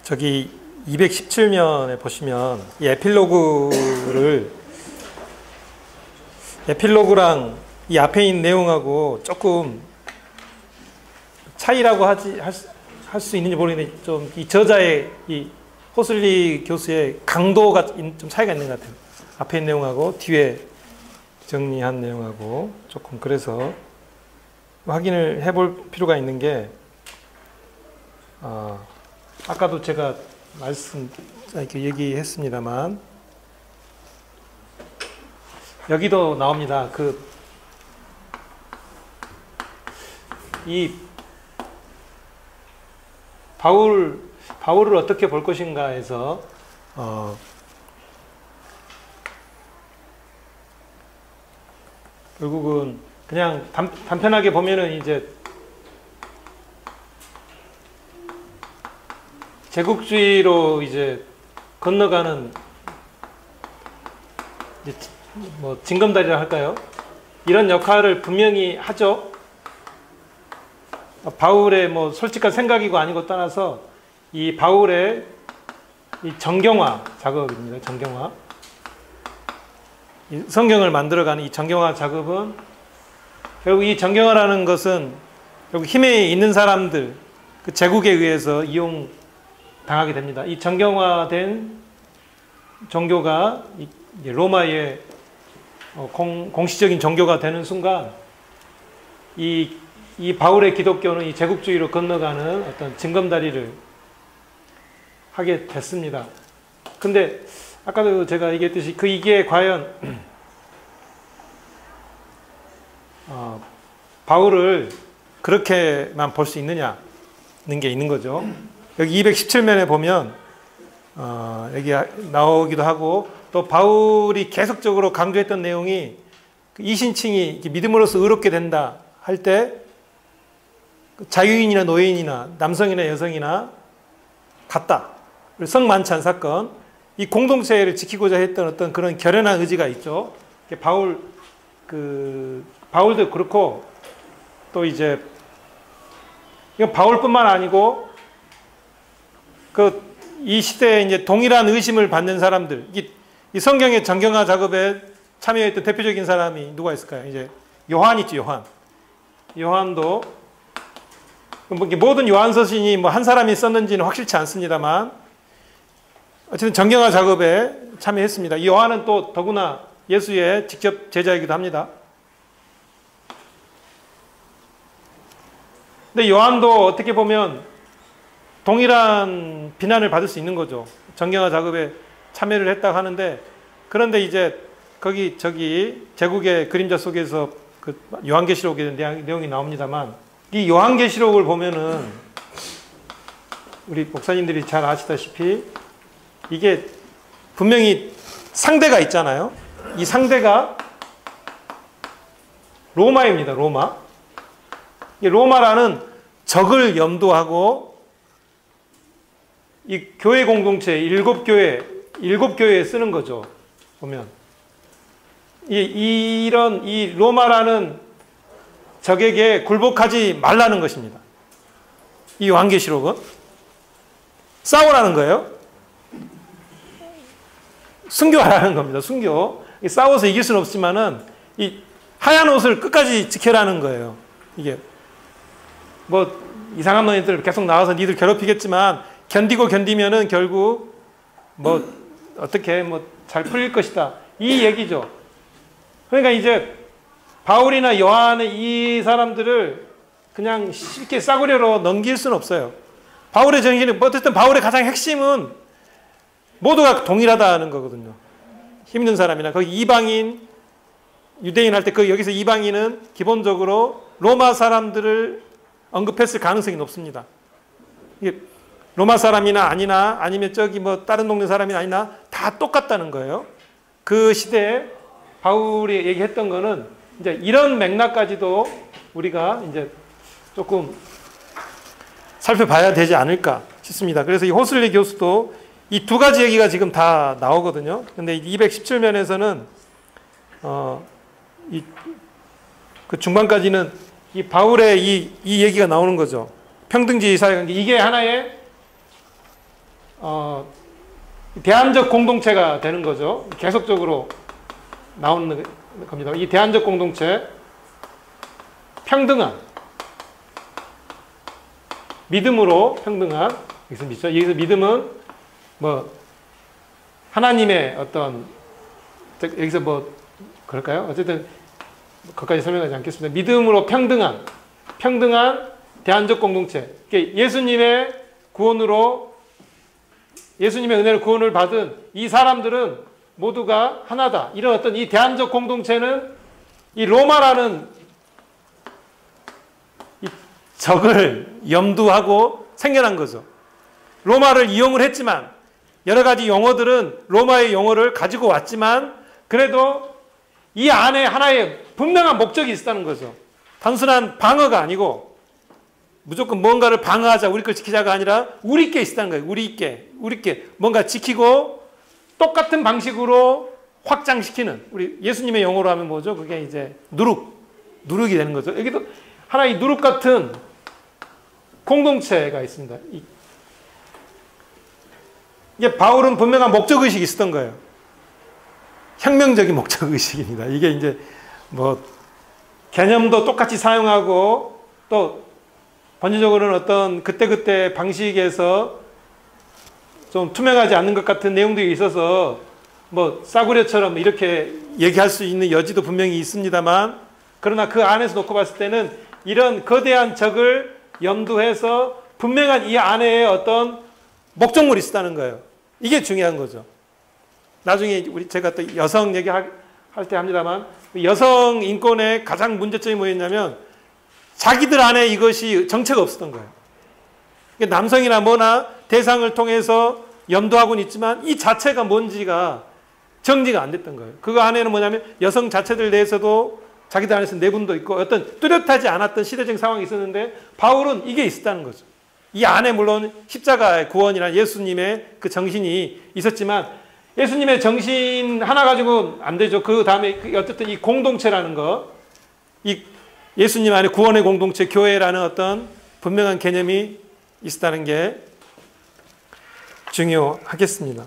저기 217면에 보시면 이 에필로그랑 이 앞에 있는 내용하고 조금 차이라고 할 수 있는지 모르겠는데 좀 이 저자의 이 호슬리 교수의 강도가 좀 차이가 있는 것 같아요. 앞에 있는 내용하고 뒤에 정리한 내용하고 조금 그래서 확인을 해볼 필요가 있는 게 아까도 제가 이렇게 얘기했습니다만 여기도 나옵니다. 이 바울을 어떻게 볼 것인가 해서 결국은 그냥 단편하게 보면은 이제 제국주의로 이제 건너가는 뭐 징검다리라 할까요? 이런 역할을 분명히 하죠. 바울의 뭐 솔직한 생각이고 아니고 떠나서 이 바울의 이 정경화 작업입니다. 정경화. 이 성경을 만들어가는 이 정경화 작업은 결국 이 정경화라는 것은 결국 힘에 있는 사람들, 그 제국에 의해서 이용당하게 됩니다. 이 정경화된 종교가 로마의 공식적인 종교가 되는 순간 이 바울의 기독교는 이 제국주의로 건너가는 어떤 징검다리를 하게 됐습니다. 근데 아까도 제가 얘기했듯이 이게 과연 바울을 그렇게만 볼 수 있느냐는 게 있는 거죠. 여기 217면에 보면 여기 나오기도 하고 또 바울이 계속적으로 강조했던 내용이 이신칭이 믿음으로써 의롭게 된다 할 때 자유인이나 노예인이나 남성이나 여성이나 같다. 성만찬 사건, 이 공동체를 지키고자 했던 어떤 그런 결연한 의지가 있죠. 바울도 그렇고 또 이제 이건 바울뿐만 아니고 이 시대에 이제 동일한 의심을 받는 사람들, 이 성경의 정경화 작업에 참여했던 대표적인 사람이 누가 있을까요? 이제 요한 있죠, 요한. 요한도 모든 요한 서신이 뭐 한 사람이 썼는지는 확실치 않습니다만 어쨌든 정경화 작업에 참여했습니다. 이 요한은 또 더구나 예수의 직접 제자이기도 합니다. 근데 요한도 어떻게 보면 동일한 비난을 받을 수 있는 거죠. 정경화 작업에 참여를 했다고 하는데 그런데 이제 저기 제국의 그림자 속에서 그 요한계시록의 내용이 나옵니다만 이 요한계시록을 보면은 우리 목사님들이 잘 아시다시피 이게 분명히 상대가 있잖아요. 이 상대가 로마입니다. 로마. 이 로마라는 적을 염두하고 이 교회 공동체 일곱 교회에 쓰는 거죠. 보면 이 로마라는 적에게 굴복하지 말라는 것입니다. 이 요한계시록은 싸우라는 거예요. 순교하라는 겁니다. 순교. 싸워서 이길 수는 없지만은 이 하얀 옷을 끝까지 지켜라는 거예요. 이게 뭐 이상한 놈들 계속 나와서 니들 괴롭히겠지만 견디면은 결국 뭐 어떻게 뭐 잘 풀릴 것이다. 이 얘기죠. 그러니까 이제 바울이나 요한의 이 사람들을 그냥 쉽게 싸구려로 넘길 수는 없어요. 바울의 정신은 어쨌든 바울의 가장 핵심은 모두가 동일하다는 거거든요. 힘있는 사람이나 거기 이방인, 유대인 할 때 여기서 이방인은 기본적으로 로마 사람들을 언급했을 가능성이 높습니다. 이게 로마 사람이나 아니나 아니면 저기 뭐 다른 동네 사람이나 아니나 다 똑같다는 거예요. 그 시대에 바울이 얘기했던 거는 이제 이런 맥락까지도 우리가 이제 조금 살펴봐야 되지 않을까 싶습니다. 그래서 이 호슬리 교수도 이 두 가지 얘기가 지금 다 나오거든요. 근데 217면에서는 그 중반까지는 이 바울의 이 얘기가 나오는 거죠. 평등주의 사회관계. 이게 하나의 대안적 공동체가 되는 거죠. 계속적으로 나오는 겁니다. 이 대안적 공동체, 평등한, 믿음으로 평등한, 여기서 믿죠. 여기서 믿음은 뭐 하나님의 어떤, 여기서 뭐 그럴까요? 어쨌든 거기까지 설명하지 않겠습니다. 믿음으로 평등한 대안적 공동체. 예수님의 구원으로, 예수님의 은혜로 구원을 받은 이 사람들은 모두가 하나다. 이런 어떤 이 대안적 공동체는 이 로마라는 이 적을 염두하고 생겨난 거죠. 로마를 이용을 했지만, 여러 가지 용어들은 로마의 용어를 가지고 왔지만, 그래도 이 안에 하나의 분명한 목적이 있었다는 거죠. 단순한 방어가 아니고, 무조건 뭔가를 방어하자, 우리 걸 지키자가 아니라, 우리께 있었다는 거예요. 우리께 뭔가 지키고, 똑같은 방식으로 확장시키는, 우리 예수님의 용어로 하면 뭐죠? 그게 이제 누룩이 되는 거죠. 여기도 하나의 누룩 같은 공동체가 있습니다. 이게 바울은 분명한 목적의식이 있었던 거예요. 혁명적인 목적의식입니다. 이게 이제 뭐 개념도 똑같이 사용하고 또 번지적으로는 어떤 그때그때 방식에서 좀 투명하지 않는 것 같은 내용들이 있어서 뭐 싸구려처럼 이렇게 얘기할 수 있는 여지도 분명히 있습니다만, 그러나 그 안에서 놓고 봤을 때는 이런 거대한 적을 염두해서 분명한 이 안에 어떤 목적물이 있었다는 거예요. 이게 중요한 거죠. 나중에 제가 또 여성 얘기할 때 합니다만, 여성 인권의 가장 문제점이 뭐였냐면 자기들 안에 이것이 정체가 없었던 거예요. 남성이나 뭐나 대상을 통해서 염두하고는 있지만 이 자체가 뭔지가 정리가 안 됐던 거예요. 그 안에는 뭐냐면 여성 자체들 내에서도 자기들 안에서 내분도 있고 어떤 뚜렷하지 않았던 시대적인 상황이 있었는데, 바울은 이게 있었다는 거죠. 이 안에 물론 십자가의 구원이나 예수님의 그 정신이 있었지만, 예수님의 정신 하나 가지고는 안 되죠. 그 다음에 어쨌든 이 공동체라는 거, 이 예수님 안에 구원의 공동체, 교회라는 어떤 분명한 개념이 있었다는 게 중요하겠습니다.